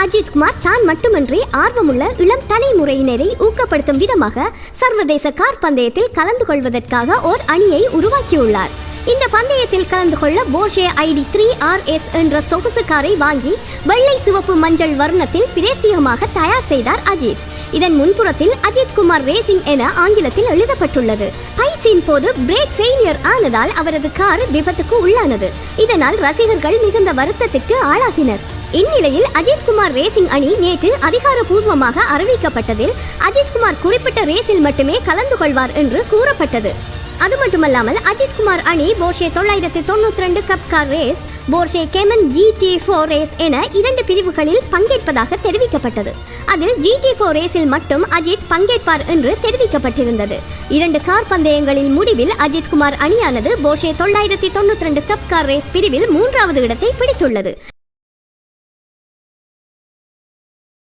அஜித் குமார் தான் மட்டுமின்றி ஆர்வமுள்ள இளம் தலைமுறையினரை ஊக்கப்படுத்தும் விதமாக சர்வதேச கார் பந்தயத்தில் கலந்து கொள்வதற்காக ஓர் அணியை உருவாக்கியுள்ளார். இந்த பந்தயத்தில் கலந்து கொள்ள போர்ஷே ஐடி 3RS என்ற சொகுசு காரை வாங்கி வெள்ளை சிவப்பு மஞ்சள் வர்ணத்தில் பிரத்யேகமாக தயார் செய்தார் அஜித். இதன் முன்புறத்தில் அஜித் குமார் ரேசிங் என ஆங்கிலத்தில் எழுதப்பட்டுள்ளது. பயிற்சியின் போது பிரேக் ஃபெயிலியர் ஆனதால் அவரது கார் விபத்துக்கு உள்ளானது. இதனால் ரசிகர்கள் மிகுந்த வருத்தத்திற்கு ஆளாகினர். இந்நிலையில் அஜித் குமார் ரேசிங் அணி நேற்று அதிகாரப்பூர்வமாக அறிவிக்கப்பட்டதில் அஜித் குமார் குறிப்பிட்ட ரேஸில் மட்டுமே கலந்து கொள்வார் என்று கூறப்பட்டது. அது மட்டுமல்லாமல் அஜித் குமார் அணி Porsche 992 cup car race, Porsche Cayman GT4 race என 2 பிரிவுகளில் பங்கேற்பதாக தெரிவிக்கப்பட்டது. அதில் GT4 ரேஸில் மட்டும் அஜித் பங்கேற்பார் என்று தெரிவிக்கப்பட்டிருந்தது. 2 கார் பந்தயங்களில் முடிவில் அஜித் குமார் அணியானது போர்ஷே 992 கப் கார் ரேஸ் பிரிவில் 3வது இடத்தை பிடித்துள்ளது.